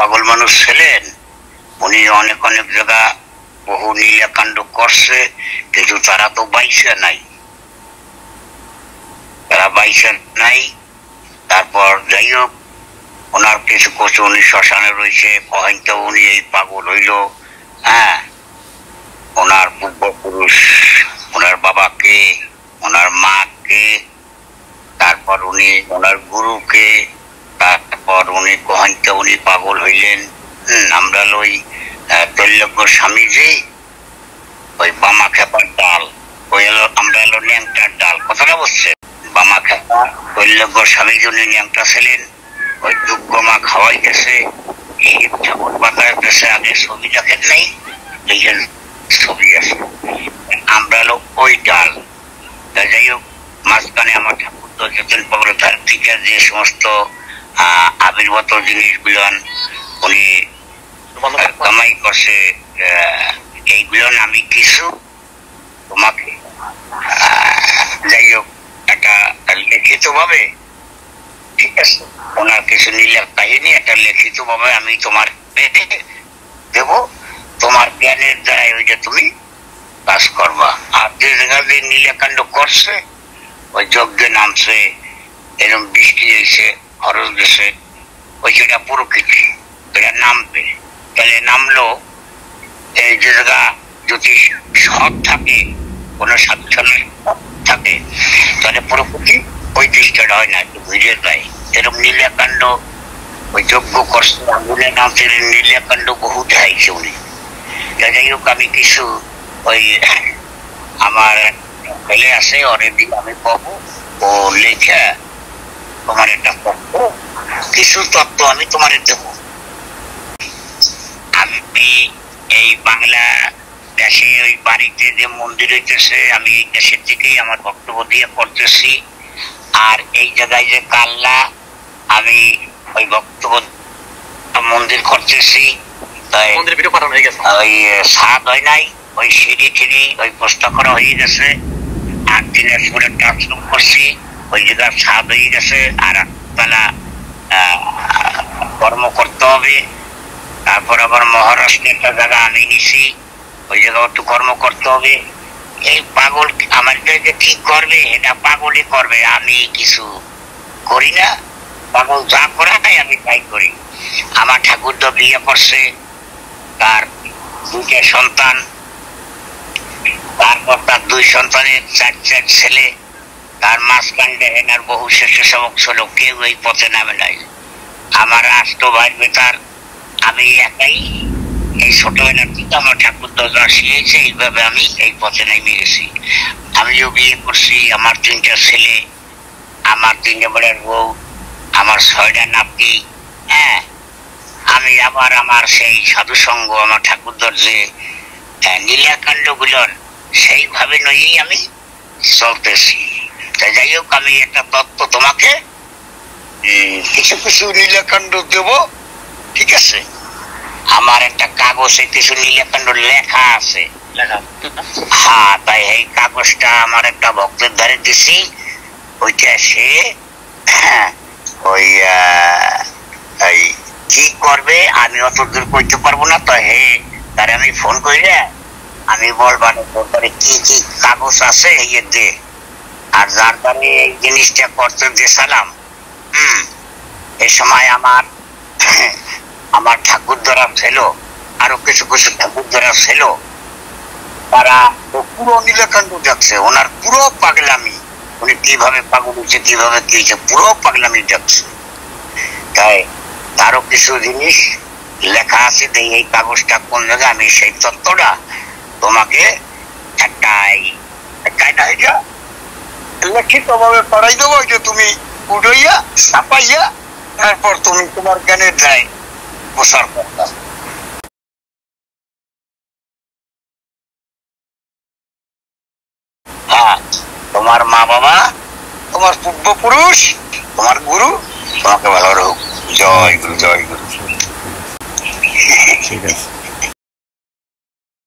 পাগল মানুষ ছিলেন। উনি অনেক অনেক জায়গা বহু নীলাকাণ্ড করছে, কিন্তু তারা তো বাইসে নাই, তারা বাইসে নাই। তারপর যাই হোক, ওনার কিছু কিছু উনি শ্মশানে রয়েছে, হয়তো উনি এই পাগল হইল। হ্যাঁ, ওনার পূর্বপুরুষ, ওনার বাবাকে, ওনার মাকে, তারপর উনি ওনার গুরুকে, তারপর উনি হয়তো উনি পাগল হইলেন। আমরা ওই তৈলজ্ঞ স্বামীজি ওই বামা খেপার ডাল, ওই এলো আমরা এলো ন্যাংটার ডাল, কথাটা বলছে। বামা খেপা তৈলজ্ঞ স্বামীজি উনি ন্যাংটা ছিলেন, ওই দুর্গমা খাওয়াইতেছে, শিব ঠাকুর বাতাইতেছে। আগে ছবি দেখেন নাই, এই ছবি আছে, আমরা হলো ওই ডাল। যাই হোক, মাঝখানে আমার ঠাকুর তো যতন পাবলো তার থেকে যে সমস্ত আবির্ভূত জিনিসগুলো উনি কামাই করছে, এইগুলো আমি কিছু তোমাকে যাই হোক একটা লিখিত ভাবে, ঠিক আছে, ওনার কিছু নীলা কাহিনী একটা লিখিত ভাবে আমি তোমার দেব। তোমার জ্ঞানের দ্বারাই ওই যে তুমি কাজ করবা। আর যে জায়গা দিয়ে নীলাকাণ্ড করছে, ওই যজ্ঞে নামছে, এরকম বৃষ্টি হয়েছে, খরচ গেছে, ওই সেটা প্রকৃতি, এটা নামবে। তাহলে নামলো, এই যে জায়গা যদি সৎ থাকে, কোনো স্বাচ্ছন্দ্য থাকে, তাহলে প্রকৃতি ওই দৃষ্টিটা হয় না, একটু ঘুরে যায়। এরকম নীলাকাণ্ড ওই যজ্ঞ করছে, আগুনে নামছে, নীলাকাণ্ড বহু দেখাইছে উনি। যাই হোক, আমি কিছু ওই আমার ছেলে আছে, অনেক দিন আমি পাবো, ও লেখা তোমার একটা তত্ত্ব, কিছু তত্ত্ব আমি তোমার দেব। আমি এই বাংলা দেশে ওই বাড়িতে যে মন্দির হইতেছে, আমি এই দেশের থেকেই আমার বক্তব্য দিয়ে করতেছি। আর এই জায়গায় যে কাল্লা, আমি ওই বক্তব্য মন্দির করতেছি, ওই ছাদ হয় নাই, ওই সিঁড়ি টিড়ি ওই প্রস্তাব করা হয়ে গেছে। আর দিনাজপুরে ট্রান্সফার করছি, ওই জায়গার ছাদ হয়ে গেছে, আর একতলা কর্ম করতে হবে। তারপর আবার মহারাষ্ট্রে একটা জায়গা আমি নিছি, ওই জায়গা একটু কর্ম করতে হবে। এই পাগল আমার যে ঠিক করবে, এটা পাগলই করবে, আমি কিছু করি না। পাগল যা করা হয় আমি তাই করি। আমার ঠাকুর তো বিয়ে করছে, তার দুইটা সন্তান, তারপর তার দুই সন্তানের চার ছেলে, তার মাঝখান এনার বহু স্বেচ্ছাসেবক ছিল, কেউ এই পথে নামে নাই। আমার আষ্ট ভাই বেতার, আমি একাই এই ছোটবেলার থেকে আমার ঠাকুর দরজা শিখেছে, এইভাবে আমি এই পথে নেমে গেছি। আমিও বিয়ে করছি, আমার তিনটা ছেলে, আমার তিনটা বেড়ার বউ, আমার 6টা নাতি। হ্যাঁ, আমি আবার আমার সেই সাধু সঙ্গ, আমার ঠাকুর দরজে নীলাকাণ্ড গুলোর সেইভাবে নয়েই আমি চলতেছি। তাই যাই হোক, আমি একটা তত্ত্ব তোমাকে কিছু কিছু নীলাকাণ্ড দেব, ঠিক আছে? আমার একটা কাগজে কিছু নীলাকাণ্ড লেখা আছে। হ্যাঁ, তাই এই কাগজটা আমার একটা ভক্তের ধারে দিছি, ওইটা সে ওই কি করবে আমি অত দূর করতে পারবো না। তো হে, তারে আমি ফোন করিলে আমি বলবানো কি কি কাগজ আছে এই দে। আর যার দ্বারা এই জিনিসটা করতে দিয়েছিলাম, এই সময় আমার ঠাকুর দ্বারা ছিল, আরো কিছু কিছু ঠাকুর দ্বারা ছিল, তারা পুরো নীলাকাণ্ড দেখছে। ওনার পুরো পাগলামি, উনি কিভাবে পাগল হয়েছে, কিভাবে কি হয়েছে, পুরো পাগলামি দেখছে। তাই তারও কিছু জিনিস লেখা আছে, এই কাগজটা কোন জায়গায়, আমি সেই তত্ত্বটা তোমাকে একটা লিখিত ভাবে পড়াই দেবো, যে তুমি উড়াইয়া ছাপাইয়া তারপর তুমি তোমার জ্ঞানের দ্বারাই প্রসার করতে। হ্যাঁ, তোমার মা বাবা, তোমার পূর্বপুরুষ, তোমার গুরু তোমাকে ভালো রাখুক। জয় গুরু, জয় গুরু। ঠিক আছে।